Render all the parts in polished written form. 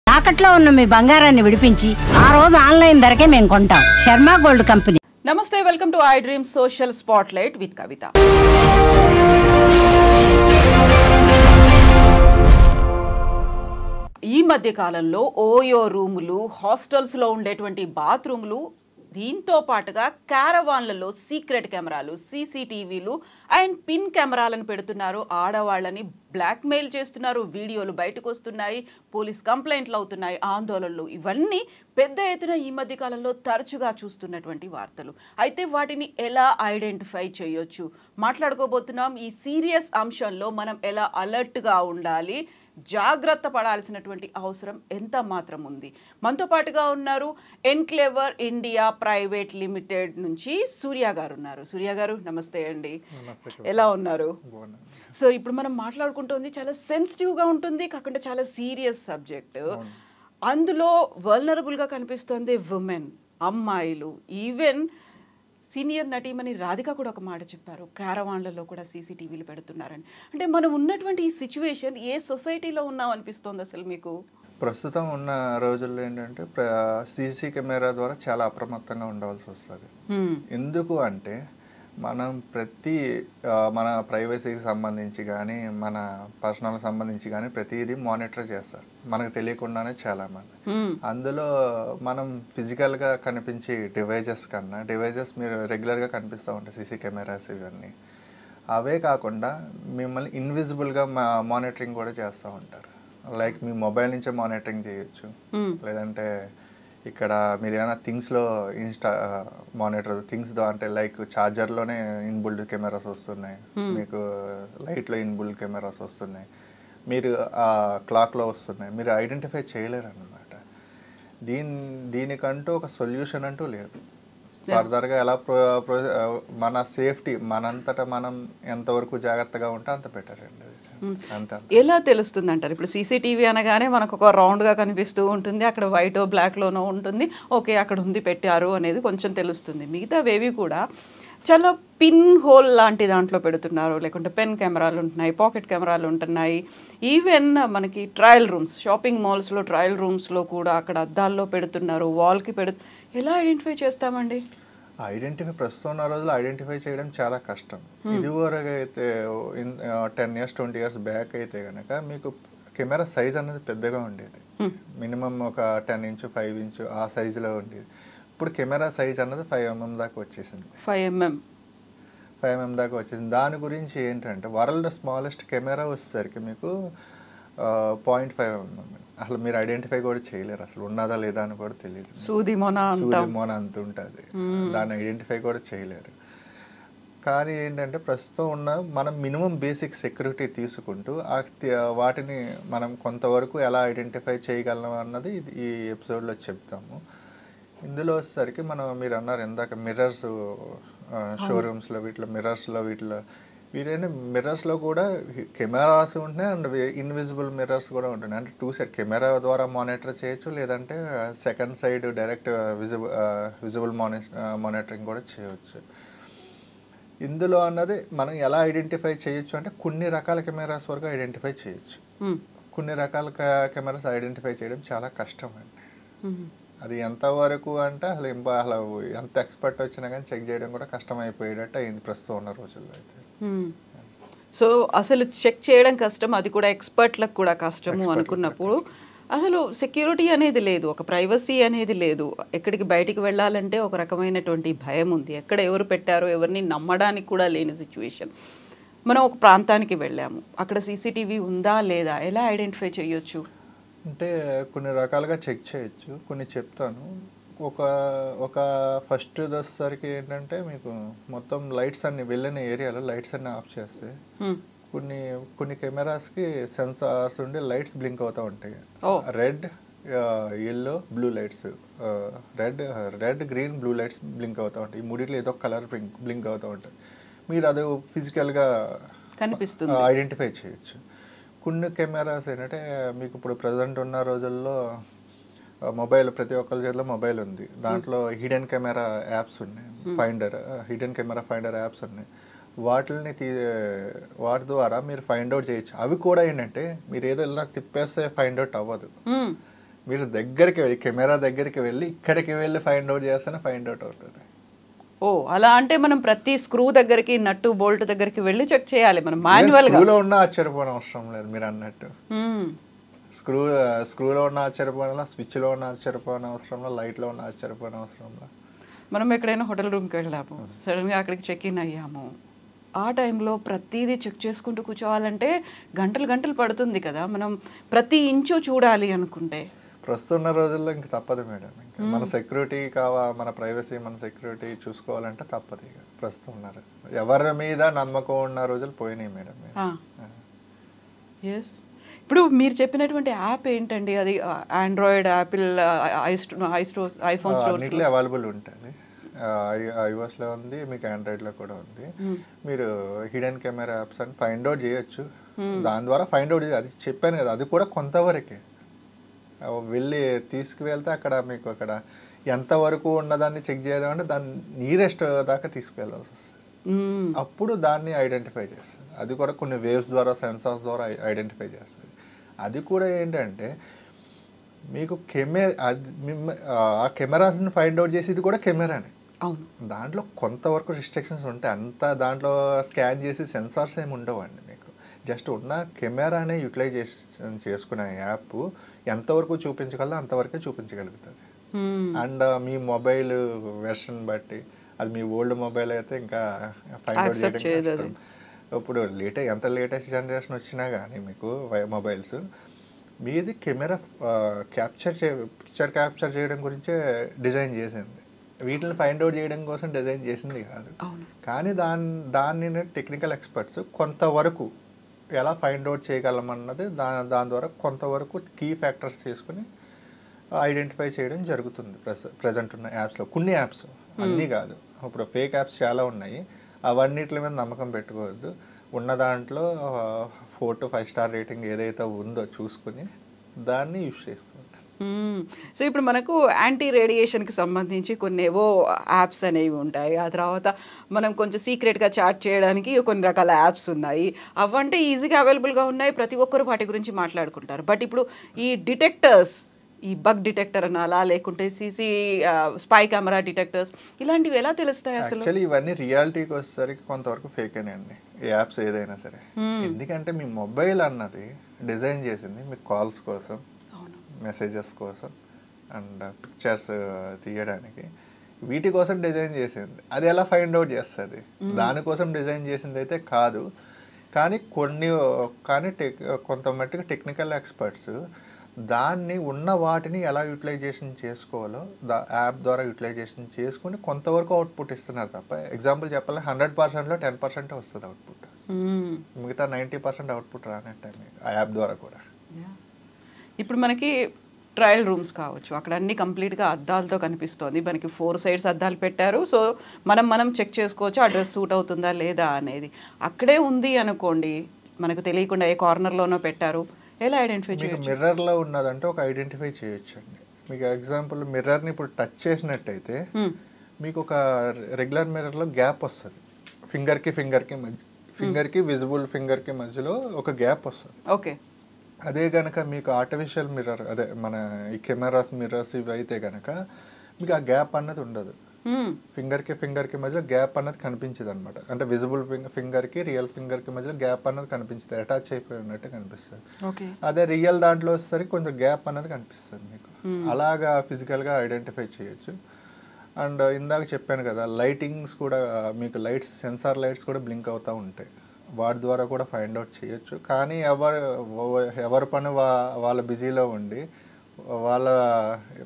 తాకట్లో ఉన్న మీ బంగారాన్ని విడిపించి ఆ రోజు ఆన్లైన్ ధరకే మేము కొంటాం. Sharma gold company. Namaste, welcome to I dream social spotlight with Kavitha. ఈ మధ్య కాలంలో ఓయో రూములు, హాస్టల్స్లో ఉండేటువంటి బాత్రూములు, దీంతో పాటుగా క్యారవాన్లలో సీక్రెట్ కెమెరాలు, సీసీటీవీలు అండ్ పిన్ కెమెరాలను పెడుతున్నారు. ఆడవాళ్ళని బ్లాక్మెయిల్ చేస్తున్నారు. వీడియోలు బయటకు వస్తున్నాయి, పోలీస్ కంప్లైంట్లు అవుతున్నాయి, ఆందోళనలు, ఇవన్నీ పెద్ద ఎత్తున ఈ మధ్య కాలంలో తరచుగా చూస్తున్నటువంటి వార్తలు. అయితే వాటిని ఎలా ఐడెంటిఫై చేయొచ్చు మాట్లాడుకోబోతున్నాం. ఈ సీరియస్ అంశంలో మనం ఎలా అలర్ట్గా ఉండాలి, జాగ్రత్త పడాల్సినటువంటి అవసరం ఎంత మాత్రం ఉంది. మనతో పాటుగా ఉన్నారు ఎన్క్లేవర్ ఇండియా ప్రైవేట్ లిమిటెడ్ నుంచి సూర్య గారు ఉన్నారు. సూర్య గారు నమస్తే అండి, ఎలా ఉన్నారు? సో ఇప్పుడు మనం మాట్లాడుకుంటుంది చాలా సెన్సిటివ్గా ఉంటుంది, కాకుండా చాలా సీరియస్ సబ్జెక్ట్. అందులో వల్నరబుల్గా కనిపిస్తుంది ఉమెన్, అమ్మాయిలు. ఈవెన్ సీనియర్ నటీమణి రాధిక కూడా ఒక మాట చెప్పారు, క్యారవాన్లలో కూడా సీసీటీవీలు పెడుతున్నారని. అంటే మనం ఉన్నటువంటి ఈ సిచ్యువేషన్ ఏ సొసైటీలో ఉన్నాం అనిపిస్తుంది అసలు మీకు? ప్రస్తుతం ఉన్న రోజుల్లో ఏంటంటే సీసీ కెమెరా ద్వారా చాలా అప్రమత్తంగా ఉండవలసి వస్తుంది. ఎందుకు అంటే మనం మన ప్రైవసీకి సంబంధించి కానీ మన పర్సనల్ సంబంధించి కానీ ప్రతిదీ మానిటర్ చేస్తారు మనకు తెలియకుండానే చాలామంది. అందులో మనం ఫిజికల్గా కనిపించే డివైజెస్ కన్నా మీరు రెగ్యులర్గా కనిపిస్తూ ఉంటాయి సీసీ కెమెరాస్. ఇవన్నీ అవే కాకుండా మిమ్మల్ని ఇన్విజిబుల్గా మానిటరింగ్ కూడా చేస్తూ ఉంటారు. లైక్ మీ మొబైల్ నుంచే మానిటరింగ్ చేయొచ్చు, లేదంటే ఇక్కడ మీరు ఏమైనా థింగ్స్లో మానిటర్ థింగ్స్తో అంటే లైక్ ఛార్జర్లోనే ఇన్బుల్డ్ కెమెరాస్ వస్తున్నాయి, మీకు లైట్లో ఇన్బుల్డ్ కెమెరాస్ వస్తున్నాయి, మీరు క్లాక్లో వస్తున్నాయి, మీరు ఐడెంటిఫై చేయలేరు అన్నమాట. దీనికంటూ ఒక సొల్యూషన్ అంటూ లేదు. ఫర్దర్గా ఎలా మన సేఫ్టీ మనంతటా మనం ఎంతవరకు జాగ్రత్తగా ఉంటే అంత బెటర్ అండి. ఎలా తెలుస్తుంది అంటారు? ఇప్పుడు సీసీటీవీ అనగానే మనకు ఒక రౌండ్గా కనిపిస్తూ ఉంటుంది, అక్కడ వైట్ బ్లాక్లోనో ఉంటుంది, ఓకే అక్కడ ఉంది పెట్టారు అనేది కొంచెం తెలుస్తుంది. మిగతావేవి కూడా చాలా పిన్ హోల్ లాంటి దాంట్లో పెడుతున్నారు, లేకుంటే పెన్ కెమెరాలు ఉంటున్నాయి, పాకెట్ కెమెరాలు ఉంటున్నాయి. ఈవెన్ మనకి ట్రయల్ రూమ్స్, షాపింగ్ మాల్స్లో ట్రయల్ రూమ్స్లో కూడా అక్కడ అద్దాల్లో పెడుతున్నారు, వాల్కి ఎలా ఐడెంటిఫై చేస్తామండి? ప్రస్తుతం ఉన్న రోజులు ఐడెంటిఫై చేయడం చాలా కష్టం. ఇదివరకు అయితే 10 years 20 years బ్యాక్ అయితే కనుక మీకు కెమెరా సైజ్ అనేది పెద్దగా ఉండేది, మినిమం ఒక 10 inch 5 inch ఆ సైజులో ఉండేది. ఇప్పుడు కెమెరా సైజ్ అన్నది 5 mm దాకా వచ్చేసింది. 5 mm దాకా వచ్చేసింది. దాని గురించి ఏంటంటే వరల్డ్ స్మాలెస్ట్ కెమెరా వచ్చేసరికి మీకు 0.5 mm. అసలు మీరు ఐడెంటిఫై కూడా చేయలేరు, అసలు ఉన్నదా లేదా అని కూడా తెలియదు. సూది మొన అంత ఉంటుంది, దాన్ని ఐడెంటిఫై కూడా చేయలేరు. కానీ ఏంటంటే ప్రస్తుతం మనం మినిమం బేసిక్ సెక్యూరిటీ తీసుకుంటూ వాటిని మనం కొంతవరకు ఎలా ఐడెంటిఫై చేయగలం అన్నది ఈ ఎపిసోడ్లో చెప్తాము. ఇందులో వచ్చేసరికి మీరు అన్నారు ఇందాక మిర్రర్స్, షోరూమ్స్లో మిర్రర్స్లో కూడా కెమెరాస్ ఉంటున్నాయి అండ్ ఇన్విజిబుల్ మిర్రర్స్ కూడా ఉంటున్నాయి. అంటే 2 side కెమెరా ద్వారా మానిటర్ చేయొచ్చు, లేదంటే second side direct visible monitoring కూడా చేయొచ్చు. ఇందులో అన్నది మనం ఎలా ఐడెంటిఫై చేయొచ్చు అంటే కొన్ని రకాల కెమెరాస్ వరకు ఐడెంటిఫై చేయొచ్చు, కొన్ని రకాల కెమెరాస్ ఐడెంటిఫై చేయడం చాలా కష్టం అండి. అది ఎంతవరకు అంటే అసలు ఎంత ఎక్స్పర్ట్ వచ్చినా కానీ చెక్ చేయడం కూడా కష్టం అయిపోయేటట్టు అయింది ప్రస్తుతం ఉన్న రోజుల్లో అయితే. సో అసలు చెక్ చేయడం కష్టం, అది కూడా ఎక్స్పర్ట్లకు కూడా కష్టము అనుకున్నప్పుడు అసలు సెక్యూరిటీ అనేది లేదు, ఒక ప్రైవసీ అనేది లేదు. ఎక్కడికి బయటికి వెళ్ళాలంటే ఒక రకమైనటువంటి భయం ఉంది, ఎక్కడ ఎవరు పెట్టారో ఎవరిని నమ్మడానికి కూడా లేని సిచ్యువేషన్. మనం ఒక ప్రాంతానికి వెళ్ళాము, అక్కడ సీసీటీవీ ఉందా లేదా ఎలా ఐడెంటిఫై చేయొచ్చు అంటే కొన్ని రకాలుగా చెక్ చేయొచ్చు, కొన్ని చెప్తాను. ఒక ఫస్ట్ వచ్చేసరికి ఏంటంటే మీకు మొత్తం లైట్స్ అన్ని వెళ్ళిన ఏరియాలో లైట్స్ అన్ని ఆఫ్ చేస్తే కొన్ని కెమెరాస్కి సెన్సార్స్ ఉండి లైట్స్ బ్లింక్ అవుతూ ఉంటాయి. Red, yellow, blue lights, red green blue lights blink అవుతూ ఉంటాయి. ఈ మూడిట్లో ఏదో కలర్ బ్లింక్ అవుతూ ఉంటాయి. మీరు అది ఫిజికల్గా కనిపిస్తుంది, ఐడెంటిఫై చేయొచ్చు. కొన్ని కెమెరాస్ ఏంటంటే మీకు ఇప్పుడు ప్రజెంట్ ఉన్న రోజుల్లో మొబైల్ ప్రతి ఒక్కరి చేతిలో మొబైల్ ఉంది, దాంట్లో హిడెన్ కెమెరా యాప్స్ ఉన్నాయి, హిడెన్ కెమెరా ఫైండర్ యాప్స్ ఉన్నాయి. వాటిని వాటి ద్వారా మీరు ఫైండ్ అవుట్ చేయొచ్చు. అవి కూడా ఏంటంటే మీరు ఏదో ఇలా తిప్పేస్తే ఫైండ్ అవుట్ అవ్వదు. మీరు దగ్గరికి వెళ్ళి కెమెరా దగ్గరికి వెళ్ళి ఇక్కడికి వెళ్ళి ఫైండ్ అవుట్ చేస్తేనే ఫైండ్ అవుట్ అవుతుంది. ఓ అలా అంటే మనం ప్రతి స్క్రూ దగ్గరికి నట్టు బోల్ట్ దగ్గరికి వెళ్ళి చెక్ చేయాలి మనం మాన్యువల్ గా. స్క్రూలో ఉన్న ఆశ్చర్యపోవడం అవసరం లేదు మీరు అన్నట్టు. స్క్రూలో ఉన్న ఆశ్చర్యపోవడం, స్విచ్లో ఉన్న ఆశ్చర్యపోవడం అవసరంలో, లైట్లో ఉన్న ఆశ్చర్యపోవడం అవసరంలో. మనం ఎక్కడైనా హోటల్ రూమ్కి వెళ్ళాము, సడన్గా అక్కడికి చెక్ ఇన్ అయ్యాము, ఆ టైంలో ప్రతిదీ చెక్ చేసుకుంటూ కూర్చోవాలంటే గంటలు గంటలు పడుతుంది కదా. మనం ప్రతి ఇంచు చూడాలి అనుకుంటే ప్రస్తున్న రోజుల్లో ఇంక తప్పదు మేడం. ఇంకా మన సెక్యూరిటీ మన ప్రైవసీ, మన సెక్యూరిటీ చూసుకోవాలంటే తప్పదు. ఇక ప్రస్తుతం ఉన్నారు ఎవరి మీద నమ్మకం ఉన్న రోజులు పోయినాయి మేడం. ఎస్. ఇప్పుడు మీరు చెప్పినటువంటి యాప్ ఏంటండి? అది Android, Apple, iPhone stores available ఉంటుంది. ఐఓఎస్లో ఉంది, మీకు ఆండ్రాయిడ్లో కూడా ఉంది. మీరు హిడెన్ కెమెరా యాప్స్ అని ఫైండ్ అవుట్ చేయొచ్చు. దాని ద్వారా ఫైండ్ అవుట్ అది చెప్పాను కదా, అది కూడా కొంతవరకే. వెళ్ళి తీసుకువెళ్తే అక్కడ మీకు అక్కడ ఎంతవరకు ఉన్నదాన్ని చెక్ చేయడం అంటే దాన్ని నియరెస్ట్ దాకా తీసుకువెళ్ళాల్సి వస్తుంది. అప్పుడు దాన్ని ఐడెంటిఫై చేస్తుంది. అది కూడా కొన్ని వేవ్స్ ద్వారా, సెన్సార్స్ ద్వారా ఐడెంటిఫై చేస్తుంది. అది కూడా ఏంటంటే మీకు ఆ కెమెరాస్ని ఫైండ్ అవుట్ చేసేది కూడా కెమెరానే. అవును. దాంట్లో కొంతవరకు రిస్ట్రిక్షన్స్ ఉంటాయి. అంతా దాంట్లో స్కాన్ చేసి సెన్సార్స్ ఏమి ఉండవండి. మీకు జస్ట్ ఉన్న కెమెరానే యూటిలైజేషన్ చేసుకునే యాప్ ఎంతవరకు చూపించగలదో అంతవరకే చూపించగలుగుతుంది. అండ్ మీ మొబైల్ వెర్షన్ బట్టి, అది మీ ఓల్డ్ మొబైల్ అయితే ఇంకా ఫైండ్ అవుట్ చేయడం. ఇప్పుడు ఎంత లేటెస్ట్ జనరేషన్ వచ్చినా కానీ మీకు మొబైల్స్ మీది కెమెరా పిక్చర్ క్యాప్చర్ చేయడం గురించే డిజైన్ చేసింది. వీటిని ఫైండ్ అవుట్ చేయడం కోసం డిజైన్ చేసింది కాదు. కానీ దాన్ని టెక్నికల్ ఎక్స్పర్ట్స్ కొంతవరకు ఎలా ఫైండ్ అవుట్ చేయగలమన్నది దాని ద్వారా కొంతవరకు కీ ఫ్యాక్టర్స్ తీసుకుని ఐడెంటిఫై చేయడం జరుగుతుంది. ప్రజెంట్ ఉన్న యాప్స్లో కొన్ని యాప్స్, అన్నీ కాదు. ఇప్పుడు ఫేక్ యాప్స్ చాలా ఉన్నాయి. అవన్నిటి మీద నమ్మకం పెట్టుకోవద్దు. ఉన్న దాంట్లో 4 to 5 స్టార్ రేటింగ్ ఏదైతే ఉందో చూసుకుని దాన్ని యూజ్ చేసుకుంటాం. సో ఇప్పుడు మనకు యాంటీ రేడియేషన్కి సంబంధించి కొన్ని ఏవో యాప్స్ అనేవి ఉంటాయి. ఆ తర్వాత మనం కొంచెం సీక్రెట్గా చాట్ చేయడానికి కొన్ని రకాల యాప్స్ ఉన్నాయి. అవంటే ఈజీగా అవైలబుల్గా ఉన్నాయి, ప్రతి ఒక్కరు వాటి గురించి మాట్లాడుకుంటారు. బట్ ఇప్పుడు ఈ డిటెక్టర్స్, ఈ బగ్ డిటెక్టర్ అనాలా, లేకుంటే స్పై కెమెరా డిటెక్టర్స్, ఇలాంటివి ఎలా తెలుస్తాయి అసలు? యాక్చువల్లీ ఇవన్నీ రియాలిటీకి వచ్చేసరికి కొంతవరకు ఫేక్ అండి యాప్స్ ఏదైనా సరే. ఎందుకంటే మీ మొబైల్ అన్నది డిజైన్ చేసింది మీ కాల్స్ కోసం, మెసేజెస్ కోసం అండ్ పిక్చర్స్ తీయడానికి, వీటి కోసం డిజైన్ చేసింది. అది ఎలా ఫైండ్ అవుట్ చేస్తుంది? దానికోసం డిజైన్ చేసింది అయితే కాదు. కానీ కొంత మట్టుకు టెక్నికల్ ఎక్స్పర్ట్స్ దాన్ని ఉన్న వాటిని ఎలా యూటిలైజేషన్ చేసుకోవాలో యాప్ ద్వారా యూటిలైజేషన్ చేసుకుని కొంతవరకు అవుట్పుట్ ఇస్తున్నారు తప్ప, ఎగ్జాంపుల్ చెప్పాలి 100%లో 10% వస్తుంది అవుట్పుట్. మిగతా 90% అవుట్పుట్ రానట్టే ఆ యాప్ ద్వారా కూడా. ఇప్పుడు మనకి ట్రయల్ రూమ్స్ కావచ్చు, అక్కడ అన్ని కంప్లీట్గా అద్దాలతో కనిపిస్తుంది. మనకి 4 సైడ్స్ అద్దాలు పెట్టారు. సో మనం చెక్ చేసుకోవచ్చు ఆ డ్రెస్ సూట్ అవుతుందా లేదా అనేది. అక్కడే ఉంది అనుకోండి, మనకు తెలియకుండా ఏ కార్నర్లోనో పెట్టారు, ఎలా ఐడెంటిఫై చేయొచ్చు? మిర్రర్లో ఉన్నదంటే ఒక ఐడెంటిఫై చేయొచ్చు అండి. మీకు ఎగ్జాంపుల్ మిర్రర్ని ఇప్పుడు టచ్ చేసినట్టయితే మీకు ఒక రెగ్యులర్ మిర్రర్లో గ్యాప్ వస్తుంది. ఫింగర్కి విజిబుల్ ఫింగర్కి మధ్యలో ఒక గ్యాప్ వస్తుంది. ఓకే. అదే కనుక మీకు ఆర్టిఫిషియల్ మిర్రర్, అదే మన ఈ కెమెరాస్ మిర్రర్స్ ఇవి అయితే కనుక మీకు ఆ గ్యాప్ అన్నది ఉండదు. ఫింగర్కి మధ్యలో గ్యాప్ అన్నది కనిపించదు అనమాట. అంటే విజిబుల్ ఫింగర్కి రియల్ ఫింగర్కి మధ్యలో గ్యాప్ అన్నది కనిపించదు, అటాచ్ అయిపోయి ఉన్నట్టు కనిపిస్తుంది. అదే రియల్ దాంట్లో వచ్చేసరికి కొంచెం గ్యాప్ అన్నది కనిపిస్తుంది మీకు. అలాగా ఫిజికల్గా ఐడెంటిఫై చేయొచ్చు. అండ్ ఇందాక చెప్పాను కదా, లైటింగ్స్ కూడా మీకు సెన్సార్ లైట్స్ కూడా బ్లింక్ అవుతూ ఉంటాయి. వాటి ద్వారా కూడా ఫైండ్ అవుట్ చేయొచ్చు. కానీ ఎవరి పని వాళ్ళ బిజీలో ఉండి వాళ్ళ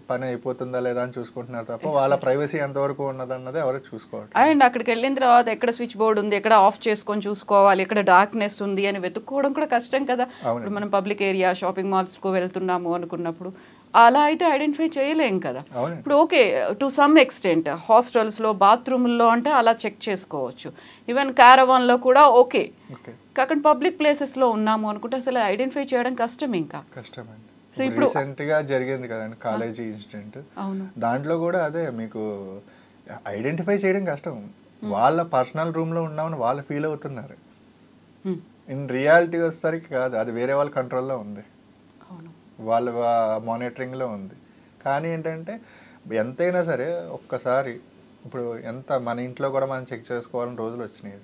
పని అయిపోతుందా లేదా అని చూసుకుంటున్నారు తప్ప వాళ్ళ ప్రైవసీ ఎంతవరకు ఉన్నదన్నది ఎవరు చూసుకోవాలి. అండ్ అక్కడికి వెళ్ళిన తర్వాత ఎక్కడ స్విచ్ బోర్డ్ ఉంది, ఎక్కడ ఆఫ్ చేసుకొని చూసుకోవాలి, ఎక్కడ డార్క్నెస్ ఉంది అని వెతుక్కోవడం కూడా కష్టం కదా. ఇప్పుడు మనం పబ్లిక్ ఏరియా, షాపింగ్ మాల్స్కు వెళ్తున్నాము అనుకున్నప్పుడు అలా అయితే ఐడెంటిఫై చేయలేం కదా. ఇప్పుడు ఓకే, టు సమ్ ఎక్స్టెంట్ హాస్టల్స్లో, బాత్రూమ్లో అంటే అలా చెక్ చేసుకోవచ్చు. ఈవెన్ క్యారవాన్లో కూడా ఓకే. కాకుండా పబ్లిక్ ప్లేసెస్లో ఉన్నాము అనుకుంటే అసలు ఐడెంటిఫై చేయడం కష్టం. ఇంకా కష్టమండి. సో ఇప్పుడు రీసెంట్ గా జరిగింది కదండి కాలేజీ ఇన్సిడెంట్, దాంట్లో కూడా అదే మీకు ఐడెంటిఫై చేయడం కష్టం. వాళ్ళ పర్సనల్ రూమ్లో ఉన్నామని వాళ్ళు ఫీల్ అవుతున్నారు. Hmm. ఇన్ రియాలిటీ వచ్చేసరికి కాదు, అది వేరే వాళ్ళ కంట్రోల్లో ఉంది, వాళ్ళ మానిటరింగ్లో ఉంది. కానీ ఏంటంటే ఎంతైనా సరే ఒక్కసారి ఇప్పుడు మన ఇంట్లో కూడా మనం చెక్ చేసుకోవాలని రోజులు వచ్చినాయి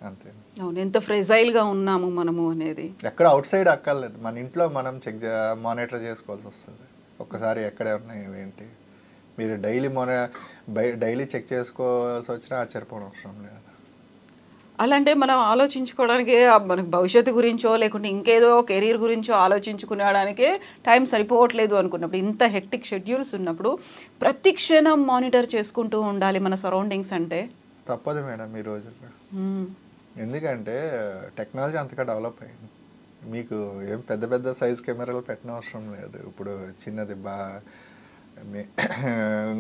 అంతే. అవును, ఎంత ఫ్రెజైల్గా ఉన్నాము మనము అనేది ఎక్కడ అవుట్ సైడ్ అక్కర్లేదు, మన ఇంట్లో మనం మానిటర్ చేసుకోవాల్సి వస్తుంది. ఒక్కసారి ఎక్కడ ఉన్నాయి ఏంటి మీరు డైలీ చెక్ చేసుకోవాల్సి వచ్చినా ఆశ్చర్యపోవడం అవసరం లేదు. అలాంటే మనం ఆలోచించుకోవడానికి మనకు భవిష్యత్తు గురించో లేకుంటే ఇంకేదో కెరీర్ గురించో ఆలోచించుకునేడానికే టైం సరిపోవట్లేదు అనుకున్నప్పుడు, ఇంత హెక్టిక్ షెడ్యూల్స్ ఉన్నప్పుడు ప్రతి క్షణం మానిటర్ చేసుకుంటూ ఉండాలి మన సరౌండింగ్స్ అంటే తప్పదు మేడం ఈ రోజుల్లో. ఎందుకంటే టెక్నాలజీ అంతగా డెవలప్ అయింది. మీకు ఏం పెద్ద పెద్ద సైజ్ కెమెరాలు పెట్టిన అవసరం లేదు. ఇప్పుడు చిన్నది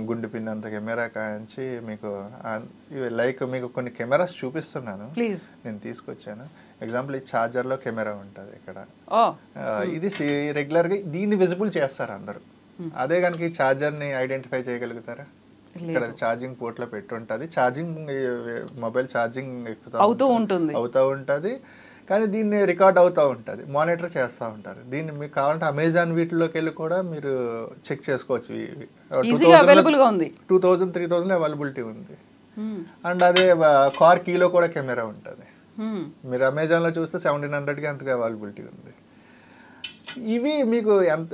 గుండు పిన్ అంత కెమెరా కాంచి మీకు లైక్ మీకు కొన్ని కెమెరాస్ చూపిస్తున్నాను, ప్లీజ్. నేను తీసుకొచ్చాను. ఎగ్జాంపుల్ ఈ ఛార్జర్లో కెమెరా ఉంటుంది ఇక్కడ. ఇది రెగ్యులర్గా దీన్ని విజిబుల్ చేస్తారు అందరూ. అదే కనుక ఈ ఛార్జర్ని ఐడెంటిఫై చేయగలుగుతారా? ఇక్కడ ఛార్జింగ్ పోర్ట్లో పెట్టి ఉంటుంది, ఛార్జింగ్ మొబైల్ ఛార్జింగ్ అవుతూ ఉంటుంది. కానీ దీన్ని రికార్డ్ అవుతూ ఉంటుంది, మానిటర్ చేస్తూ ఉంటారు. దీన్ని మీకు కావాలంటే అమెజాన్ వీటిలోకి వెళ్ళి కూడా మీరు చెక్ చేసుకోవచ్చు. 2000-3000 అవైలబిలిటీ ఉంది. అండ్ అదే కార్ కీలో కూడా కెమెరా ఉంటుంది. మీరు అమెజాన్లో చూస్తే 1700కి అంతగా అవైలబిలిటీ ఉంది. ఇవి మీకు ఎంత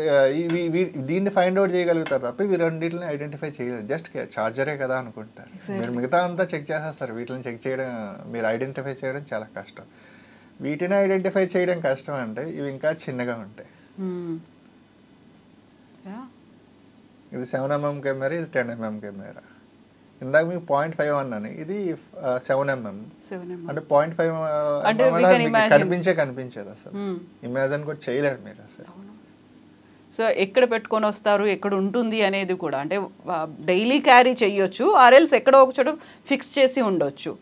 దీన్ని ఫైండ్ అవుట్ చేయగలుగుతారు తప్ప ఇవి రెండింటిని ఐడెంటిఫై చేయలేరు. జస్ట్ ఛార్జరే కదా అనుకుంటారు. మీరు మిగతా అంతా చెక్ చేసేస్తారు. వీటిని చెక్ చేయడం, మీరు ఐడెంటిఫై చేయడం చాలా కష్టం. వీటిని ఐడెంటిఫై చేయడం కష్టం అంటే ఇవి ఇంకా చిన్నగా ఉంటాయి. ఇది 7mm కెమెరా, ఇది 10mm కెమెరా. ఇందాక మీకు 0.5 అన్నాను, ఇది 7mm. అంటే 0.5 కనిపించేది అసలు. ఇమాజిన్ కూడా చేయలేరు మీరు అసలు. సో ఎక్కడ పెట్టుకొని వస్తారు, ఎక్కడ ఉంటుంది అనేది కూడా అంటే డైలీ క్యారీ చేయొచ్చు, ఆర్ఎల్స్ ఎక్కడో ఒక చోట ఫిక్స్ చేసి ఉండొచ్చు.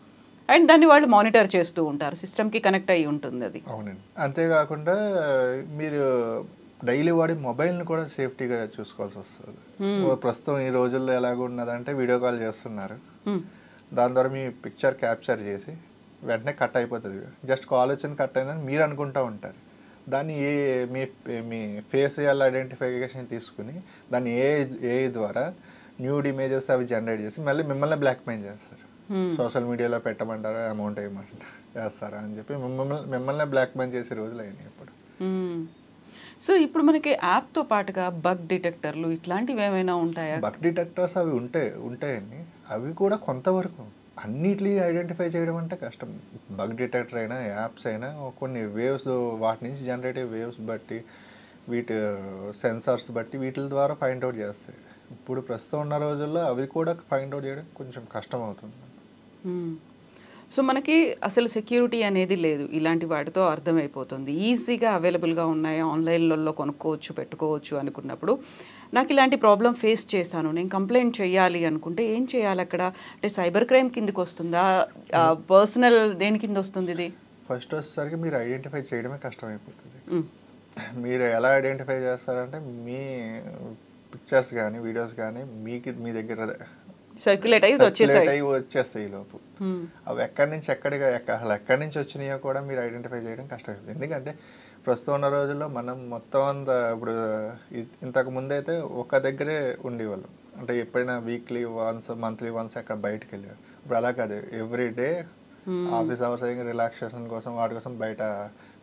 అండ్ దాన్ని వాళ్ళు మానిటర్ చేస్తూ ఉంటారు, సిస్టమ్కి కనెక్ట్ అయ్యి ఉంటుంది అది. అవునండి. అంతేకాకుండా మీరు డైలీ వాడి మొబైల్ని కూడా సేఫ్టీగా చూసుకోవాల్సి వస్తుంది. ప్రస్తుతం ఈ రోజుల్లో ఎలాగ ఉన్నదంటే వీడియో కాల్ చేస్తున్నారు, దాని ద్వారా మీ పిక్చర్ క్యాప్చర్ చేసి వెంటనే కట్ అయిపోతుంది. జస్ట్ కాల్ వచ్చింది కట్ అయిందని మీరు అనుకుంటూ ఉంటారు. దాన్ని మీ ఫేషియల్ ఐడెంటిఫికేషన్ తీసుకుని దాన్ని ఏ ద్వారా న్యూడ్ ఇమేజెస్ అవి జనరేట్ చేసి మళ్ళీ మిమ్మల్ని బ్లాక్మెయిల్ చేస్తారు. సోషల్ మీడియాలో పెట్టమంటారా, అమౌంట్ వేయమంటారా, వేస్తారా అని చెప్పి మిమ్మల్ని బ్లాక్మెయిల్ చేసే రోజులు అయినాయి ఇప్పుడు. సో ఇప్పుడు మనకి యాప్తో పాటుగా బగ్ డిటెక్టర్లు ఇట్లాంటివి ఏమైనా ఉంటాయా? బగ్ డిటెక్టర్స్ అవి ఉంటాయండి. అవి కూడా కొంతవరకు, అన్నిటినీ ఐడెంటిఫై చేయడం అంటే కష్టం. బగ్ డిటెక్టర్ అయినా యాప్స్ అయినా కొన్ని వేవ్స్, వాటి నుంచి జనరేటివ్ వేవ్స్ బట్టి, వీటి సెన్సార్స్ బట్టి వీటి ద్వారా ఫైండ్ అవుట్ చేస్తాయి. ఇప్పుడు ప్రస్తుతం ఉన్న రోజుల్లో అవి కూడా ఫైండ్ అవుట్ చేయడం కొంచెం కష్టం అవుతుంది. సో మనకి అసలు సెక్యూరిటీ అనేది లేదు, ఇలాంటి వాటితో అర్థమైపోతుంది. ఈజీగా అవైలబుల్గా ఉన్నాయి, ఆన్లైన్లలో కొనుక్కోవచ్చు, పెట్టుకోవచ్చు అనుకున్నప్పుడు నాకు ఇలాంటి ప్రాబ్లం ఫేస్ చేశాను, నేను కంప్లైంట్ చేయాలి అనుకుంటే ఏం చేయాలి అక్కడ? అంటే సైబర్ క్రైమ్ కిందకి వస్తుందా, పర్సనల్ దేని కింద వస్తుంది ఇది? ఫస్ట్ వచ్చేసరికి మీరు ఐడెంటిఫై చేయడమే కష్టమైపోతుంది. మీరు ఎలా ఐడెంటిఫై చేస్తారంటే మీ పిక్చర్స్ కానీ వీడియోస్ కానీ మీ దగ్గర సర్క్యులేట్ అయ్యి వచ్చేస్తాయి లోపు. అవి ఎక్కడి నుంచి వచ్చినాయో కూడా మీరు ఐడెంటిఫై చేయడం కష్టమైంది. ఎందుకంటే ప్రస్తుతం ఉన్న రోజుల్లో మనం మొత్తం అంతా ఇప్పుడు ఇంతకు ముందు అయితే ఒక దగ్గరే ఉండేవాళ్ళం. అంటే ఎప్పుడైనా వీక్లీ వన్స్, మంత్లీ వన్స్ ఎక్కడ బయటకు వెళ్ళేవారు. ఇప్పుడు అలా కాదు, ఎవ్రీ డే ఆఫీస్ అవర్స్ అయిన రిలాక్సేషన్ కోసం వాటి కోసం బయట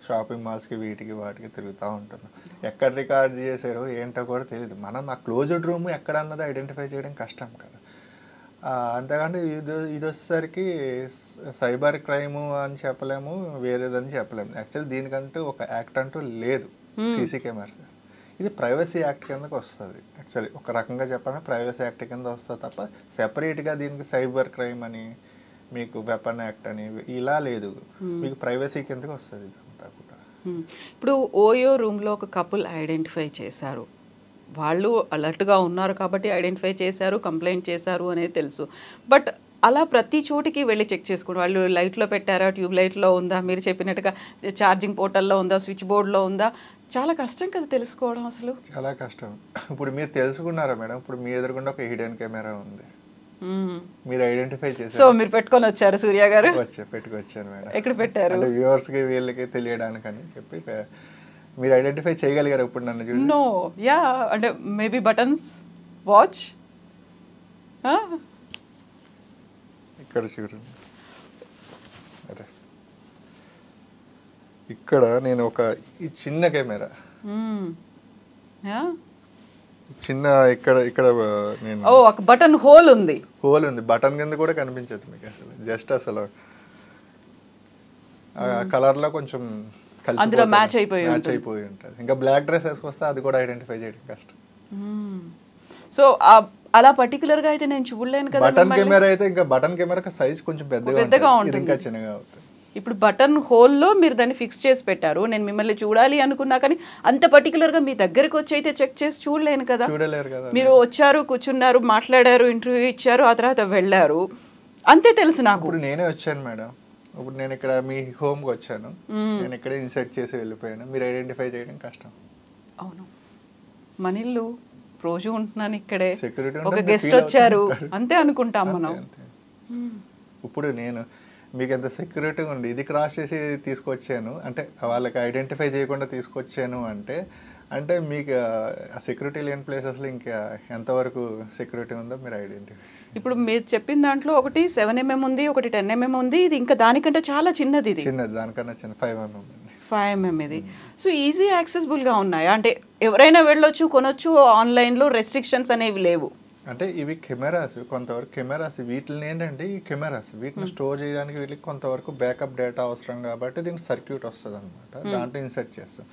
షాపింగ్ మాల్స్కి వాటికి తిరుగుతూ ఉంటున్నాం. ఎక్కడ రికార్డ్ చేశారో ఏంటో కూడా తెలియదు. మనం ఆ క్లోజ్డ్ రూమ్ ఎక్కడ అన్నది ఐడెంటిఫై చేయడం కష్టం కదా. అంతేకాదు ఇది వచ్చేసరికి సైబర్ క్రైమ్ అని చెప్పలేము, వేరేదని చెప్పలేము. యాక్చువల్లీ దీనికంటూ ఒక యాక్ట్ అంటూ లేదు, సీసీ కెమెరా. ఇది ప్రైవసీ యాక్ట్ కిందకి వస్తుంది. యాక్చువల్లీ ఒక రకంగా చెప్పాలంటే ప్రైవసీ యాక్ట్ కింద వస్తుంది తప్ప సెపరేట్గా దీనికి సైబర్ క్రైమ్ అని, మీకు వెపన్ యాక్ట్ అని ఇలా లేదు. మీకు ప్రైవసీ కిందకి వస్తుంది ఇదంతా కూడా. ఇప్పుడు ఓయో రూమ్లో ఒక కపుల్ ఐడెంటిఫై చేశారు, వాళ్ళు అలర్ట్గా ఉన్నారు కాబట్టి ఐడెంటిఫై చేశారు, కంప్లైంట్ చేశారు అనేది తెలుసు. బట్ అలా ప్రతి చోటికి వెళ్ళి చెక్ చేసుకోండి. వాళ్ళు లైట్లో పెట్టారా, ట్యూబ్ లైట్లో ఉందా, మీరు చెప్పినట్టుగా ఛార్జింగ్ పోర్టల్లో ఉందా, స్విచ్ బోర్డ్లో ఉందా, చాలా కష్టం కదా తెలుసుకోవడం. అసలు చాలా కష్టం. ఇప్పుడు మీరు తెలుసుకున్నారా మేడం? ఇప్పుడు మీ ఎదురుకుండా ఒక హిడెన్ కెమెరా ఉంది, మీరు ఐడెంటిఫై సో చేశారు. మీరు పెట్టుకొని వచ్చారు సూర్య గారు? పెట్టుకొచ్చాను మేడం. ఎక్కడ పెట్టారు? అంటే వ్యూవర్స్కి వీళ్ళకి తెలియడానికని చెప్పి మీరు ఐడెంటిఫై చేయగలిగారు ఇప్పుడు నన్ను చూసి? నో, యా, అంటే మేబీ బటన్స్, వాచ్. ఇక్కడ చూడండి, అదే ఇక్కడ నేను ఈ చిన్న కెమెరా, చిన్న ఇక్కడ ఇక్కడ నేను ఒక బటన్ హోల్ ఉంది. బటన్ కింద కూడా కనిపించదు మీకు అసలు. జస్ట్ అసలు కలర్ లో కొంచెం అందులో మ్యాచ్ అయిపోయి ఉంటుంది. ఇంకా బ్లాక్ డ్రెస్ వేసుకొస్తే అది కూడా ఐడెంటిఫై చేయడం కష్టం. సో అలా పర్టికులర్ గా అయితే నేను చూడలేను కదా. బటన్ కెమెరా అయితే ఇంకా బటన్ కెమెరా సైజ్ కొంచెం పెద్దగా ఉంటుంది, ఇంకా చిన్నగా అవుతుంది. ఇప్పుడు బటన్ హోల్లో మీరు దాన్ని ఫిక్స్ చేసి పెట్టారు. నేను మిమ్మల్ని చూడాలి అనుకున్నా కానీ అంత పర్టికులర్ గా మీ దగ్గరకు వచ్చి అయితే చెక్ చేసి చూడలేను కదా. చూడలేరు కదా. మీరు వచ్చారు, కూర్చున్నారు, మాట్లాడారు, ఇంటర్వ్యూ ఇచ్చారు, ఆ తర్వాత వెళ్ళారు, అంతే తెలుసు నాకు. ఇప్పుడు నేనే వచ్చాను మేడం. ఇప్పుడు నేను ఇక్కడ మీ హోమ్కి వచ్చాను, నేను ఇక్కడే ఇన్సర్ట్ చేసి వెళ్ళిపోయాను. మీరు ఐడెంటిఫై చేయడం కష్టం. అవును, మన ఇల్లు, రోజు ఉంటున్నాను ఇక్కడే, సెక్యూరిటీ ఒక గెస్ట్ వచ్చారు, అంతే అనుకుంటాం మనం. ఇప్పుడు నేను మీకు ఎంత సెక్యూరిటీ ఉంది, ఇది క్రాస్ చేసి తీసుకొచ్చాను అంటే, వాళ్ళకి ఐడెంటిఫై చేయకుండా తీసుకొచ్చాను అంటే మీకు ఆ సెక్యూరిటీ లేని ప్లేసెస్లో ఇంకా ఎంతవరకు సెక్యూరిటీ ఉందో మీరు ఐడెంటిఫై. ఇప్పుడు మీరు చెప్పిన దాంట్లో ఒకటి 7mm ఉంది, ఒకటి 10mm ఉంది, ఇది ఇంకా దానికంటే చాలా చిన్నది. ఇది చిన్నది, దానికన్నా చిన్న 5mm ఇది. సో ఈజీ యాక్సెసిబుల్గా ఉన్నాయా? అంటే ఎవరైనా వెళ్ళొచ్చు, కొనొచ్చు, ఆన్లైన్లో రెస్ట్రిక్షన్స్ అనేవి లేవు? అంటే ఇవి కెమెరాస్, కొంతవరకు కెమెరాస్. వీటిని ఏంటంటే ఈ కెమెరాస్ వీటిని స్టోర్ చేయడానికి వీటికి కొంతవరకు బ్యాకప్ డేటా అవసరం కాబట్టి దీనికి సర్క్యూట్ వస్తుంది అనమాట. దాంట్లో ఇన్సర్ట్ చేస్తాం.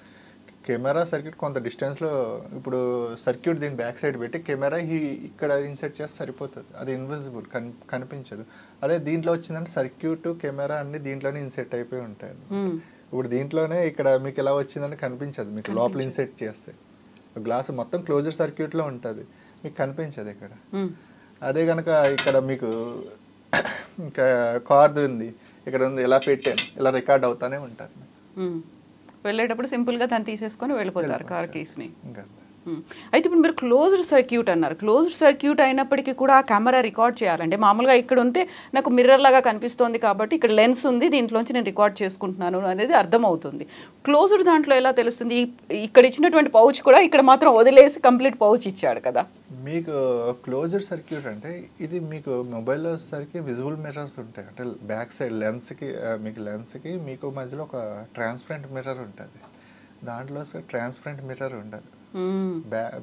కెమెరా సర్క్యూట్ కొంత డిస్టెన్స్లో, ఇప్పుడు సర్క్యూట్ దీని బ్యాక్ సైడ్ పెట్టి కెమెరా ఇక్కడ ఇన్సర్ట్ చేస్తే సరిపోతుంది. అది ఇన్విజిబుల్, కనిపించదు. అదే దీంట్లో వచ్చిందంటే సర్క్యూట్ కెమెరా అన్ని దీంట్లోనే ఇన్సెట్ అయిపోయి ఉంటాయి. ఇప్పుడు దీంట్లోనే ఇక్కడ మీకు ఎలా వచ్చిందంటే కనిపించదు మీకు లోపల ఇన్సెట్ చేస్తే. గ్లాస్ మొత్తం క్లోజర్ సర్క్యూట్లో ఉంటుంది, మీకు కనిపించదు ఇక్కడ. అదే కనుక ఇక్కడ మీకు ఇంకా కార్డు ఉంది, ఇక్కడ ఉంది, ఇలా పెట్టాను, ఇలా రికార్డ్ అవుతానే ఉంటుంది. వెళ్ళేటప్పుడు సింపుల్గా దాన్ని తీసేసుకొని వెళ్ళిపోతారు కార్ కీస్ని. అయితే ఇప్పుడు మీరు క్లోజ్డ్ సర్క్యూట్ అన్నారు. క్లోజ్డ్ సర్క్యూట్ అయినప్పటికీ కూడా ఆ కెమెరా రికార్డ్ చేయాలంటే, మామూలుగా ఇక్కడ ఉంటే నాకు మిర్రర్ లాగా కనిపిస్తోంది కాబట్టి ఇక్కడ లెన్స్ ఉంది, దీంట్లోంచి నేను రికార్డ్ చేసుకుంటున్నాను అనేది అర్థమవుతుంది. క్లోజ్డ్ దాంట్లో ఎలా తెలుస్తుంది? ఇక్కడ ఇచ్చినటువంటి పౌచ్ కూడా ఇక్కడ మాత్రం వదిలేసి కంప్లీట్ పౌచ్ ఇచ్చాడు కదా. మీకు క్లోజ్డ్ సర్క్యూట్ అంటే ఇది మీకు మొబైల్లో వచ్చేసరికి విజిబుల్ మిర్రర్స్ ఉంటాయి. అంటే బ్యాక్ సైడ్ లెన్స్కి మీకు మధ్యలో ఒక ట్రాన్స్పరెంట్ మిర్రర్ ఉంటుంది. దాంట్లో ట్రాన్స్పరెంట్ మిర్రర్ ఉండదు.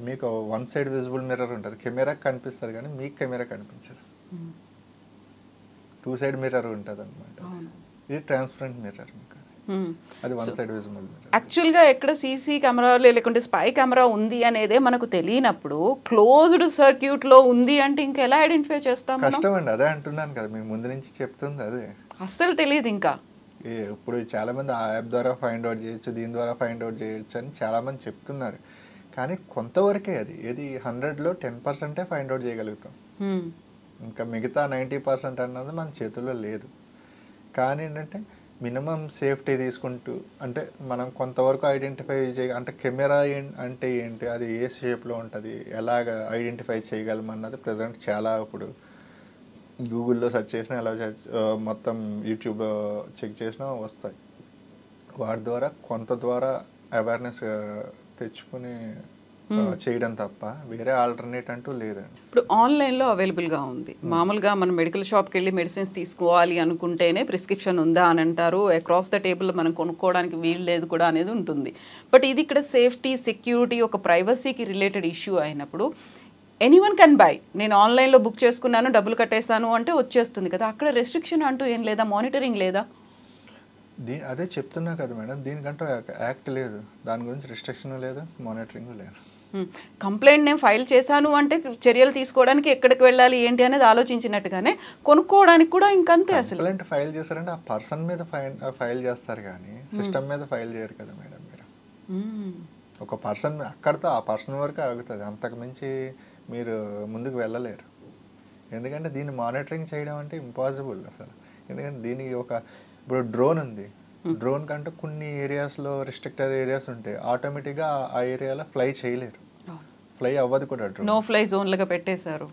మీకు వన్ సైడ్ విజిబుల్ మిర్రర్ ఉంటుంది, కెమెరా కనిపిస్తుంది కానీ మీకు కెమెరా కనిపించదు. 2 సైడ్ మిర్రర్ ఉంటుంది అనమాట. ఇది ట్రాన్స్పరెంట్ మిర్రర్, అది 1 సైడ్ విజిబుల్ మిర్రర్. యాక్చువల్గా ఎక్కడ సీసీ కెమెరా లేకుంటే స్పై కెమెరా ఉంది అనేదే మనకు తెలియనప్పుడు క్లోజ్డ్ సర్క్యూట్ లో ఉంది అంటే ఇంకా ఎలా ఐడెంటిఫై చేస్తాం? కష్టం అండి, అదే అంటున్నాను కదా, మీకు ముందు నుంచి చెప్తుంది అదే. అస్సలు తెలియదు ఇంకా. ఇప్పుడు చాలా మంది ఆ యాప్ ద్వారా ఫైండ్ అవుట్ చేయొచ్చు, దీని ద్వారా ఫైండ్ అవుట్ చేయొచ్చు అని చాలా మంది చెప్తున్నారు. కానీ కొంతవరకే అది, ఏది 100లో 10% ఫైండ్ అవుట్ చేయగలుగుతాం. ఇంకా మిగతా 90% అన్నది మన చేతుల్లో లేదు. కానీ ఏంటంటే మినిమం సేఫ్టీ తీసుకుంటూ, అంటే మనం కొంతవరకు ఐడెంటిఫై అంటే కెమెరా అంటే ఏంటి, అది ఏ షేప్లో ఉంటుంది, ఎలాగ ఐడెంటిఫై చేయగలం అన్నది ప్రజెంట్ చాలా, ఇప్పుడు గూగుల్లో సెర్చ్ చేసినా, ఎలా మొత్తం యూట్యూబ్లో చెక్ చేసినా వస్తాయి. వాటి ద్వారా కొంత ద్వారా అవేర్నెస్ తెచ్చుకుని చేయడం తప్ప వేరే ఆల్టర్నేట్ అంటూ లేదండి. ఇప్పుడు ఆన్లైన్లో అవైలబుల్గా ఉంది. మామూలుగా మనం మెడికల్ షాప్కి వెళ్ళి మెడిసిన్స్ తీసుకోవాలి అనుకుంటేనే ప్రిస్క్రిప్షన్ ఉందా అని అంటారు, అక్రాస్ ద టేబుల్ మనం కొనుక్కోవడానికి వీలు లేదు కూడా అనేది ఉంటుంది. బట్ ఇది ఇక్కడ సేఫ్టీ, సెక్యూరిటీ, ఒక ప్రైవసీకి రిలేటెడ్ ఇష్యూ అయినప్పుడు ఎనీవన్ కెన్ బై. నేను ఆన్లైన్లో బుక్ చేసుకున్నాను, డబ్బులు కట్టేశాను అంటే వచ్చేస్తుంది కదా. అక్కడ రెస్ట్రిక్షన్ అంటూ ఏం లేదా, మానిటరింగ్ లేదా? అదే చెప్తున్నా కదా మేడం, దీనికంటూ యాక్ట్ లేదు, దాని గురించి రిస్ట్రిక్షన్ లేదు, మానిటరింగ్ లేదు. కంప్లైంట్ నేను ఫైల్ చేశాను అంటే చర్యలు తీసుకోవడానికి ఎక్కడికి వెళ్ళాలి ఏంటి అనేది ఆలోచించినట్టుగానే కొనుక్కోవడానికి కూడా ఇంకంతే. అసలు కంప్లైంట్ ఫైల్ చేశారంటే ఆ పర్సన్ మీద ఫైల్ చేస్తారు కానీ సిస్టమ్ మీద ఫైల్ చేయరు కదా మేడం. మీరు ఒక పర్సన్ అక్కడితో ఆ పర్సన్ వరకు ఆగుతుంది, అంతకు మించి మీరు ముందుకు వెళ్ళలేరు. ఎందుకంటే దీన్ని మానిటరింగ్ చేయడం అంటే ఇంపాసిబుల్ అసలు. ఎందుకంటే దీనికి ఇప్పుడు డ్రోన్ ఉంది, డ్రోన్ కంటే కొన్ని ఏరియాస్లో రిస్ట్రిక్టెడ్ ఏరియాస్ ఉంటాయి, ఆటోమేటిక్గా ఆ ఏరియాలో ఫ్లై చేయలేరు, ఫ్లై అవ్వదు కూడా. డ్రోన్ నో ఫ్లై జోన్లుగా పెట్టేశారు.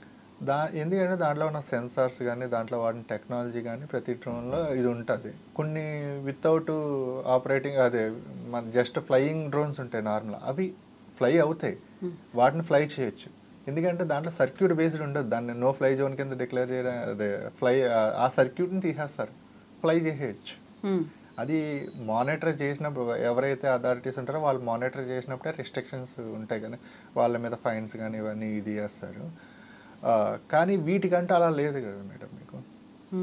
ఎందుకంటే దాంట్లో ఉన్న సెన్సార్స్ కానీ దాంట్లో వాడిన టెక్నాలజీ కానీ ప్రతి డ్రోన్లో ఇది ఉంటుంది. కొన్ని వితౌట్ ఆపరేటింగ్ అదే మన జస్ట్ ఫ్లయింగ్ డ్రోన్స్ ఉంటాయి నార్మల్, అవి ఫ్లై అవుతాయి, వాటిని ఫ్లై చేయొచ్చు. ఎందుకంటే దాంట్లో సర్క్యూట్ బేస్డ్ ఉండదు, దాన్ని నో ఫ్లై జోన్ కింద డిక్లేర్ చేయడం, అదే ఫ్లై ఆ సర్క్యూట్ని తీసేస్తారు, ఫ్లై చేసేయచ్చు. అది మానిటర్ చేసినప్పుడు ఎవరైతే అథారిటీస్ ఉంటారో వాళ్ళు మానిటర్ చేసినప్పుడే రిస్ట్రిక్షన్స్ ఉంటాయి, కానీ వాళ్ళ మీద ఫైన్స్ కానీ ఇవన్నీ ఇది చేస్తారు. కానీ వీటికంటే అలా లేదు కదా మేడం, మీకు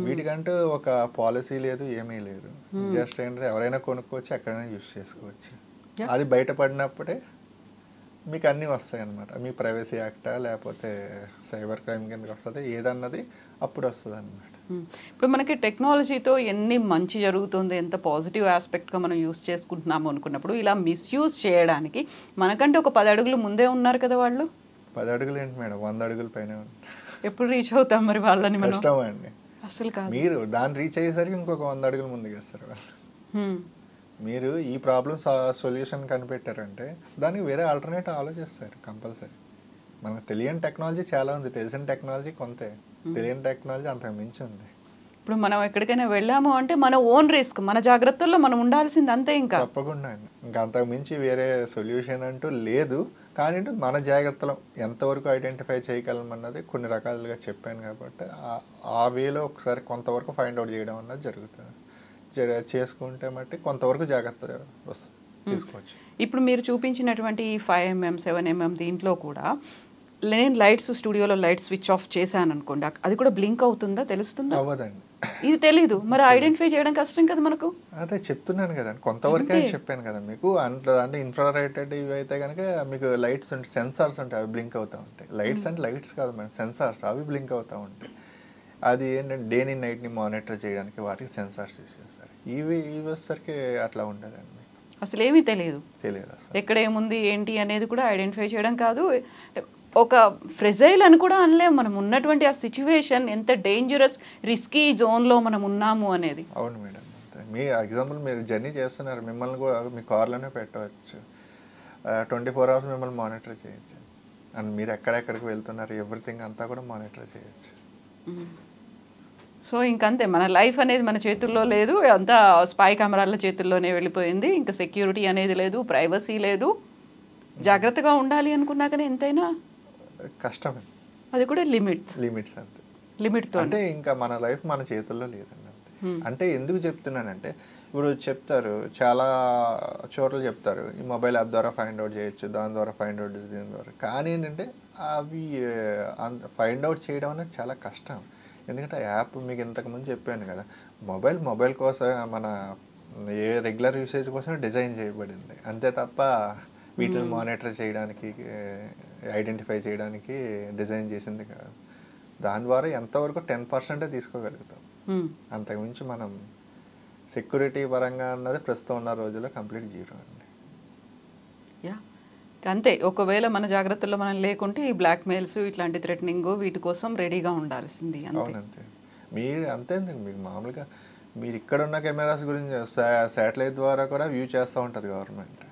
వీటికంటూ ఒక పాలసీ లేదు, ఏమీ లేదు. జస్ట్ ఏంటంటే ఎవరైనా కొనుక్కోవచ్చు, ఎక్కడైనా యూజ్ చేసుకోవచ్చు. అది బయటపడినప్పుడే మీకు అన్నీ వస్తాయి అన్నమాట. మీ ప్రైవసీ యాక్టా లేకపోతే సైబర్ క్రైమ్ కిందకి వస్తుంది, ఏదన్నది అప్పుడు వస్తుంది అన్నమాట. ఇప్పుడు మనకి టెక్నాలజీతో ఎన్ని మంచి జరుగుతుంది, ఎంత పాజిటివ్ ఆస్పెక్ట్గా మనం యూజ్ చేసుకుంటున్నాము అనుకున్నప్పుడు ఇలా మిస్యూజ్ చేయడానికి మనకంటే ఒక 10 అడుగులు ముందే ఉన్నారు కదా వాళ్ళు. 10 అడుగులు ఏంటి మేడం, 100 అడుగుల పైన ఎప్పుడు రీచ్ అవుతాం మరి వాళ్ళని మనం? కష్టం అండి అసలు కాదు. మీరు దాన్ని రీచ్ అయ్యేసరికి ఇంకొక 100 అడుగులు ముందుకు వేస్తారు వాళ్ళు. మీరు ఈ ప్రాబ్లమ్ సొల్యూషన్ కనిపెట్టారంటే దానికి వేరే ఆల్టర్నేట్ ఆలోచిస్తారు కంపల్సరీ. మనకు తెలియని టెక్నాలజీ చాలా ఉంది, తెలిసిన టెక్నాలజీ కొంతే, తెలియని టెక్నాలజీ అంతకు మించి ఉంది. ఇప్పుడు మనం ఎక్కడికైనా వెళ్ళాము అంటే మన ఓన్ రిస్క్, మన జాగ్రత్తల్లో మనం ఉండాల్సింది అంతే. ఇంకా తప్పకుండా ఇంకా అంతకు మించి వేరే సొల్యూషన్ అంటూ లేదు. కానీ మన జాగ్రత్తలు ఎంతవరకు ఐడెంటిఫై చేయగలమన్నది కొన్ని రకాలుగా చెప్పాను కాబట్టి ఆ వేలో ఒకసారి కొంతవరకు ఫైండ్ అవుట్ చేయడం అన్నది జరుగుతుంది. చేసుకుంటే మట్టి కొంతవరకు జాగ్రత్త వస్తుంది, తీసుకోవచ్చు. ఇప్పుడు మీరు చూపించినటువంటి 5mm 7mm దీంట్లో కూడా నేను లైట్స్ స్టూడియోలో లైట్ స్విచ్ ఆఫ్ చేశాను అనుకోండి, అది కూడా బ్లింక్ అవుతుందా, తెలుస్తుందా? అవ్వదండి. ఇది తెలీదు మరి, ఐడెంటిఫై చేయడం కష్టం కదా మనకు. అదే చెప్తున్నాను కదండి, కొంతవరకే చెప్పాను కదా మీకు. అంటే ఇన్ఫ్రారెడ్ ఇవి అయితే కనుక మీకు లైట్స్ ఉంటాయి, సెన్సార్స్ ఉంటాయి, అవి బ్లింక్ అవుతూ ఉంటాయి. లైట్స్ అంటే లైట్స్ కాదు మేడం, సెన్సార్స్, అవి బ్లింక్ అవుతూ ఉంటాయి. అది ఏంటంటే డేని నైట్ని మానిటర్ చేయడానికి వాటికి సెన్సార్స్ యూస్ చేస్తారు. ఇవి వచ్చేసరికి అట్లా ఉండదండి, అసలు ఏమీ తెలియదు అసలు ఎక్కడ ఏముంది ఏంటి అనేది కూడా ఐడెంటిఫై చేయడం కాదు. ఒక ఫ్రెజైల్ అని కూడా అనలేము మనం, ఉన్నటువంటి ఆ సిచ్యువేషన్ ఎంత డేంజరస్ రిస్కీ జోన్లో మనం ఉన్నాము అనేది. అవును మేడం. మీ ఎగ్జాంపుల్ మీరు జర్నీ చేస్తున్నారు, మిమ్మల్ని కూడా మీ కార్లోనే పెట్టవచ్చు, 24 hours మిమ్మల్ని మానిటర్ చేయొచ్చు. అండ్ మీరు ఎక్కడెక్కడికి వెళ్తున్నారు ఎవ్రీథింగ్ అంతా కూడా మానిటర్ చేయొచ్చు. సో ఇంకంతే, మన లైఫ్ అనేది మన చేతుల్లో లేదు, అంతా స్పై కెమెరాల చేతుల్లోనే వెళ్ళిపోయింది. ఇంకా సెక్యూరిటీ అనేది లేదు, ప్రైవసీ లేదు. జాగ్రత్తగా ఉండాలి అనుకున్నాకనే ఎంతైనా కష్టమే, అది కూడా లిమిట్స్ అంతే. లిమిట్తో అంటే ఇంకా మన లైఫ్ మన చేతుల్లో లేదండి అంతే. అంటే ఎందుకు చెప్తున్నానంటే ఇప్పుడు చెప్తారు, చాలా చోట్ల చెప్తారు ఈ మొబైల్ యాప్ ద్వారా ఫైండ్ అవుట్ చేయొచ్చు, దాని ద్వారా ఫైండ్ అవుట్ చేయొచ్చు, దీని ద్వారా. కానీ ఏంటంటే అవి ఫైండ్ అవుట్ చేయడం అనేది చాలా కష్టం. ఎందుకంటే ఆ యాప్ మీకు ఇంతకుముందు చెప్పాను కదా, మొబైల్ కోసం మన ఏ రెగ్యులర్ యూసేజ్ కోసం డిజైన్ చేయబడింది అంతే తప్ప వీటిని మానిటర్ చేయడానికి, ఐడెంటిఫై చేయడానికి డిజైన్ చేసింది కాదు. దాని ద్వారా ఎంతవరకు 10% తీసుకోగలుగుతాం, అంతకుమించి మనం సెక్యూరిటీ పరంగా అన్నది ప్రస్తుతం ఉన్న రోజుల్లో కంప్లీట్ జీరో అండి. అంతే, ఒకవేళ మన జాగ్రత్తల్లో మనం లేకుంటే ఈ బ్లాక్ మెయిల్స్ ఇట్లాంటి థ్రెటనింగ్ వీటి కోసం రెడీగా ఉండాల్సింది. అవునంతే. మీరు అంతే, మీకు మామూలుగా మీరు ఇక్కడ ఉన్న కెమెరాస్ గురించి శాటిలైట్ ద్వారా కూడా వ్యూ చేస్తూ ఉంటుంది గవర్నమెంట్.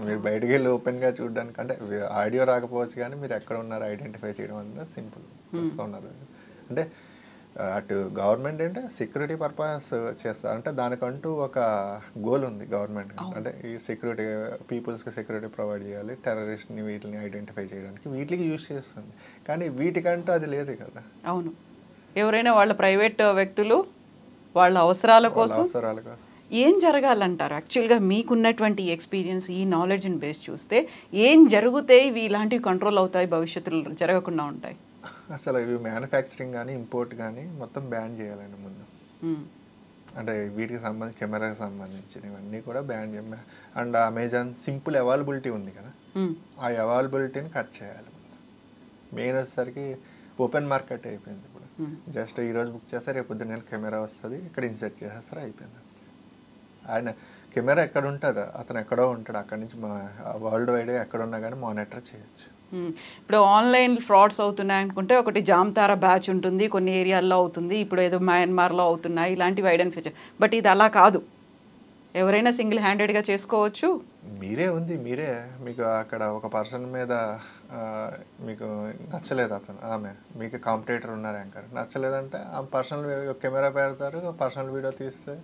మీరు బయటకు వెళ్ళి ఓపెన్గా చూడడానికి, అంటే ఆడియో రాకపోవచ్చు కానీ మీరు ఎక్కడ ఉన్నారు ఐడెంటిఫై చేయడం అనేది సింపుల్ చేస్తూ ఉన్నారు. అంటే అటు గవర్నమెంట్ అంటే సెక్యూరిటీ పర్పస్ చేస్తారు, అంటే దానికంటూ ఒక గోల్ ఉంది గవర్నమెంట్. అంటే ఈ సెక్యూరిటీ, పీపుల్స్కి సెక్యూరిటీ ప్రొవైడ్ చేయాలి, టెర్రరిస్ట్ని వీటిని ఐడెంటిఫై చేయడానికి వీటికి యూజ్ చేస్తుంది. కానీ వీటికంటూ అది లేదు కదా. అవును, ఎవరైనా వాళ్ళ ప్రైవేట్ వ్యక్తులు వాళ్ళ అవసరాల కోసం ఏం జరగాలంటారు? యాక్చువల్గా మీకున్నటువంటి ఎక్స్పీరియన్స్, ఈ నాలెడ్జ్ని బేస్ చూస్తే ఏం జరుగుతాయి, ఇవి ఇలాంటివి కంట్రోల్ అవుతాయి, భవిష్యత్తులో జరగకుండా ఉంటాయి? అసలు ఇవి మ్యానుఫ్యాక్చరింగ్ కానీ ఇంపోర్ట్ కానీ మొత్తం బ్యాన్ చేయాలండి ముందు. అంటే వీటికి సంబంధించి కెమెరాకి సంబంధించినవన్నీ కూడా బ్యాన్ చేయాలి. అండ్ అమెజాన్ సింపుల్ అవైలబిలిటీ ఉంది కదా, ఆ అవైలబిలిటీని కట్ చేయాలి. మెయిన్ వచ్చేసరికి ఓపెన్ మార్కెట్ అయిపోయింది ఇప్పుడు. జస్ట్ ఈరోజు బుక్ చేస్తే రేపు పొద్దున్న కెమెరా వస్తుంది, ఇక్కడ ఇన్సర్ట్ చేసేస్తారు, అయిపోయింది. ఆయన కెమెరా ఎక్కడ ఉంటుందో అతను ఎక్కడో ఉంటాడు, అక్కడి నుంచి వరల్డ్ వైడ్ ఎక్కడున్నా కానీ మానిటర్ చేయొచ్చు. ఇప్పుడు ఆన్లైన్ ఫ్రాడ్స్ అవుతున్నాయి అనుకుంటే ఒకటి జామ్తారా బ్యాచ్ ఉంటుంది, కొన్ని ఏరియాల్లో అవుతుంది, ఇప్పుడు ఏదో మయన్మార్లో అవుతున్నాయి, ఇలాంటివి ఐడెంటిఫై. బట్ ఇది అలా కాదు, ఎవరైనా సింగిల్ హ్యాండెడ్గా చేసుకోవచ్చు. మీరే మీకు అక్కడ ఒక పర్సన్ మీద మీకు నచ్చలేదు అతను ఆమె మీకు కాంపిటేటర్ ఉన్నారు యాంకర్ నచ్చలేదంటే ఆ పర్సనల్ కెమెరా పెడతారు, పర్సనల్ వీడియో తీస్తే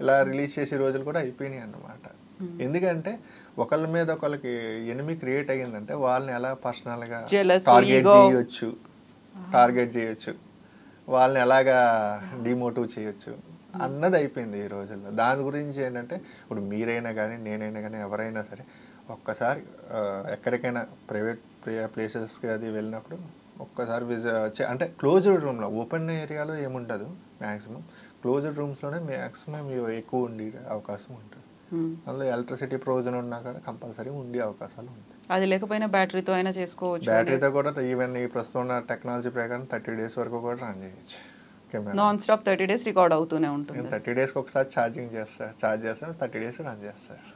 ఇలా రిలీజ్ చేసే రోజులు కూడా అయిపోయినాయి అన్నమాట. ఎందుకంటే ఒకళ్ళ మీద ఒకళ్ళకి ఎనిమి క్రియేట్ అయ్యిందంటే వాళ్ళని ఎలా పర్సనల్గా టార్గెట్ చేయొచ్చు, వాళ్ళని ఎలాగా డిమోటివ్ చేయొచ్చు అన్నది అయిపోయింది ఈ రోజుల్లో. దాని గురించి ఏంటంటే ఇప్పుడు మీరైనా కానీ నేనైనా కానీ ఎవరైనా సరే ఒక్కసారి ఎక్కడికైనా ప్రైవేట్ ప్లేసెస్కి అది వెళ్ళినప్పుడు ఒక్కసారి అంటే క్లోజ్డ్ రూమ్లో, ఓపెన్ ఏరియాలో ఏముండదు, మ్యాక్సిమం క్లోజ్డ్ రూమ్స్లోనే మ్యాక్సిమం ఎక్కువ ఉండే అవకాశం ఉంటుంది. అందులో ఎలక్ట్రిసిటీ ప్రొవిజన్ ఉన్నా కూడా కంపల్సరీ ఉండే అవకాశాలు ఉంటాయి. అది లేకపోయినా బ్యాటరీతో అయినా చేసుకోవచ్చు. బ్యాటరీతో కూడా ఈవెన్ ఈ ప్రస్తుతం ఉన్న టెక్నాలజీ ప్రకారం 30 days వరకు కూడా రన్ చేయొచ్చు. నాన్ స్టాప్ 30 days రికార్డ్ అవుతూనే ఉంటుంది. 30 daysకి ఒకసారి ఛార్జ్ చేస్తారు 30 days రన్ చేస్తారు.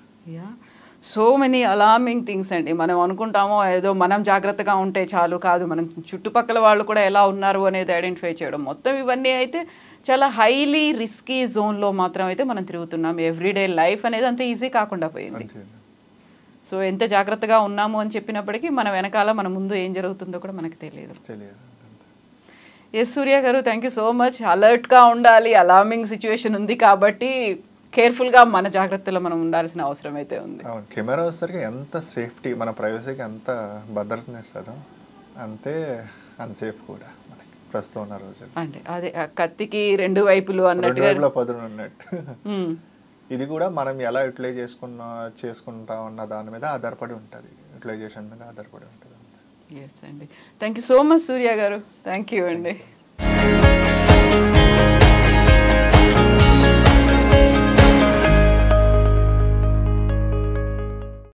సో మెనీ అలార్మింగ్ థింగ్స్ అండి. మనం అనుకుంటామో ఏదో మనం జాగ్రత్తగా ఉంటే చాలు, కాదు మనం చుట్టుపక్కల వాళ్ళు కూడా ఎలా ఉన్నారు అనేది ఐడెంటిఫై చేయడం, మొత్తం ఇవన్నీ అయితే చాలా హైలీ రిస్కీ జోన్లో మాత్రం అయితే మనం తిరుగుతున్నాం. ఎవ్రీడే లైఫ్ అనేది అంత ఈజీ కాకుండా పోయింది. సో ఎంత జాగ్రత్తగా ఉన్నాము అని చెప్పినప్పటికీ మన వెనకాల మన ముందు ఏం జరుగుతుందో కూడా మనకు తెలియదు. ఎస్ సూర్య గారు, థ్యాంక్ యూ సో మచ్. అలర్ట్గా ఉండాలి, అలార్మింగ్ సిచ్యువేషన్ ఉంది కాబట్టి కేర్ఫుల్గా మన జాగ్రత్తలో మనం ఉండాల్సిన అవసరం అయితే ఉంది. కెమెరా వచ్చేసరికి ఎంత సేఫ్టీ, మన ప్రైవసీకి ఎంత భద్రతని ఇస్తుందో అంతే అన్సేఫ్ కూడా మనకి ప్రస్తుతం ఉన్న రోజు. అంటే అదే కత్తికి 2 వైపులు అన్నట్టుగా పదును ఉన్నట్టు ఇది కూడా మనం ఎలా యూటిలైజ్ చేసుకుంటా ఉన్న దాని మీద ఆధారపడి ఉంటుంది, యూటిలైజేషన్ మీద ఆధారపడి ఉంటుంది. ఎస్ అండి, థ్యాంక్ యూ సో మచ్ సూర్య గారు. థ్యాంక్ యూ అండి.